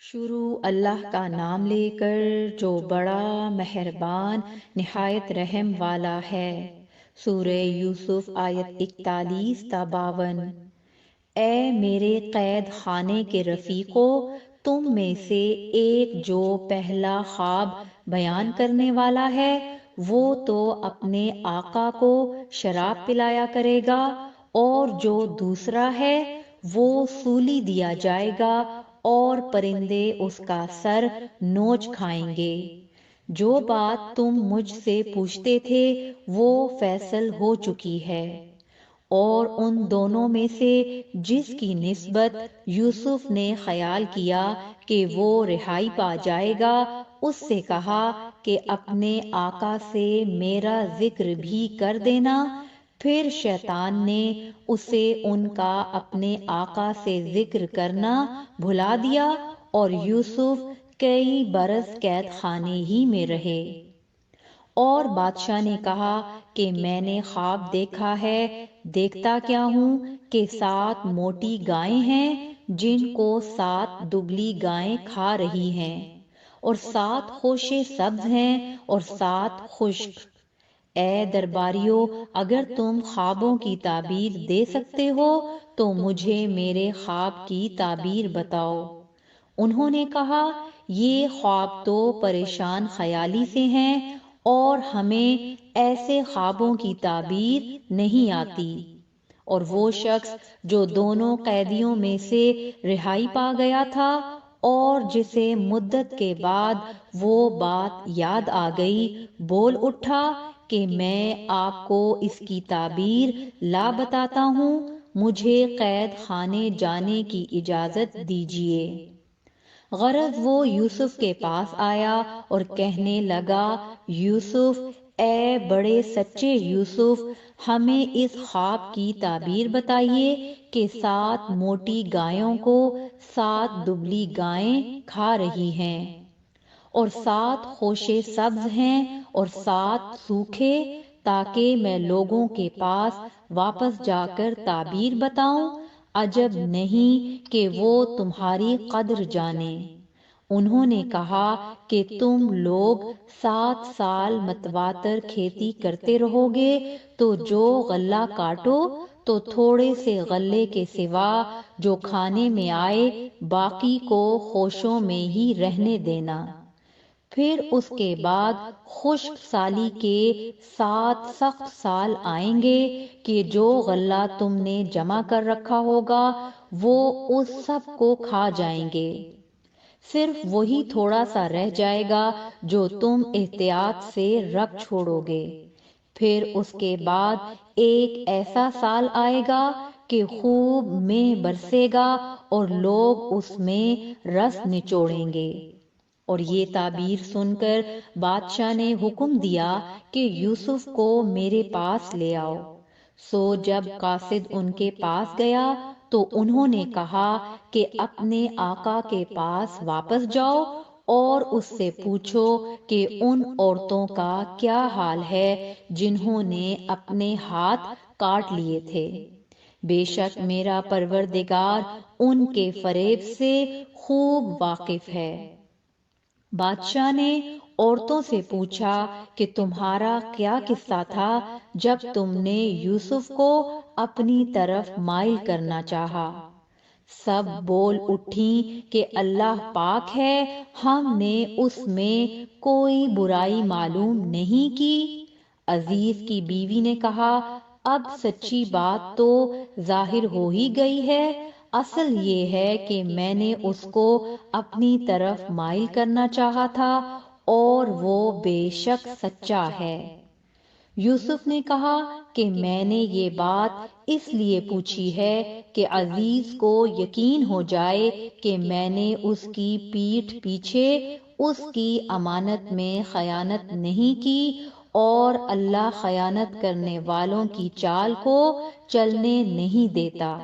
شروع اللہ کا نام لے کر جو بڑا مہربان نہایت رحم والا ہے۔ سورہ یوسف آیت 41 تا 52۔ اے میرے قید خانے کے رفیقو، تم میں سے ایک جو پہلا خواب بیان کرنے والا ہے وہ تو اپنے آقا کو شراب پلایا کرے گا، اور جو دوسرا ہے وہ سولی دیا جائے گا اور پرندے اس کا سر نوچ کھائیں گے۔ جو بات تم مجھ سے پوچھتے تھے وہ فیصل ہو چکی ہے۔ اور ان دونوں میں سے جس کی نسبت یوسف نے خیال کیا کہ وہ رہائی پا جائے گا، اس سے کہا کہ اپنے آقا سے میرا ذکر بھی کر دینا۔ پھر شیطان نے اسے ان کا اپنے آقا سے ذکر کرنا بھلا دیا، اور یوسف کئی برس قید خانے ہی میں رہے۔ اور بادشاہ نے کہا کہ میں نے خواب دیکھا ہے، دیکھتا کیا ہوں کہ 7 موٹی گائیں ہیں جن کو 7 دبلی گائیں کھا رہی ہیں، اور 7 خوشے سبز ہیں اور 7 خشک۔ اے درباریو، اگر تم خوابوں کی تعبیر دے سکتے ہو تو مجھے میرے خواب کی تعبیر بتاؤ۔ انہوں نے کہا، یہ خواب تو پریشان خیالی سے ہیں اور ہمیں ایسے خوابوں کی تعبیر نہیں آتی۔ اور وہ شخص جو دونوں قیدیوں میں سے رہائی پا گیا تھا اور جسے مدت کے بعد وہ بات یاد آ گئی، بول اٹھا کہ میں آپ کو اس کی تعبیر لا بتاتا ہوں، مجھے قید خانے جانے کی اجازت دیجیے۔ غرض وہ یوسف کے پاس آیا اور کہنے لگا، یوسف، اے بڑے سچے یوسف، ہمیں اس خواب کی تعبیر بتائیے کہ 7 موٹی گایوں کو 7 دبلی گائیں کھا رہی ہیں، اور 7 خوشے سبز ہیں اور 7 سوکھے، تاکہ میں لوگوں کے پاس واپس جا کر تعبیر بتاؤں۔ عجب نہیں کہ وہ تمہاری قدر جانے۔ انہوں نے کہا کہ تم لوگ 7 سال متواتر کھیتی کرتے رہو گے، تو جو غلہ کاٹو تو تھوڑے سے غلے کے سوا جو کھانے میں آئے باقی کو خوشوں میں ہی رہنے دینا۔ پھر اس کے بعد خشک سالی کے 7 سخت سال آئیں گے کہ جو غلہ تم نے جمع کر رکھا ہوگا وہ اس سب کو کھا جائیں گے، صرف وہی تھوڑا سا رہ جائے گا جو تم احتیاط سے رکھ چھوڑو گے۔ پھر اس کے بعد ایک ایسا سال آئے گا کہ خوب مے برسے گا اور لوگ اس میں رس نچوڑیں گے۔ اور یہ تعبیر سن کر بادشاہ نے حکم دیا کہ یوسف کو میرے پاس لے آؤ۔ سو جب قاصد ان کے پاس گیا تو انہوں نے کہا کہ اپنے آقا کے پاس واپس جاؤ اور اس سے پوچھو کہ ان عورتوں کا کیا حال ہے جنہوں نے اپنے ہاتھ کاٹ لیے تھے۔ بے شک میرا پروردگار ان کے فریب سے خوب واقف ہے۔ بادشاہ نے عورتوں سے پوچھا کہ تمہارا کیا قصہ تھا جب تم نے یوسف کو اپنی طرف مائل کرنا چاہا؟ سب بول اٹھیں کہ اللہ پاک ہے، ہم نے اس میں کوئی برائی معلوم نہیں کی۔ عزیز کی بیوی نے کہا، اب سچی بات تو ظاہر ہو ہی گئی ہے، اصل یہ ہے کہ میں نے اس کو اپنی طرف مائل کرنا چاہا تھا اور وہ بے شک سچا ہے۔ یوسف نے کہا کہ میں نے یہ بات اس لیے پوچھی ہے کہ عزیز کو یقین ہو جائے کہ میں نے اس کی پیٹھ پیچھے اس کی امانت میں خیانت نہیں کی، اور اللہ خیانت کرنے والوں کی چال کو چلنے نہیں دیتا۔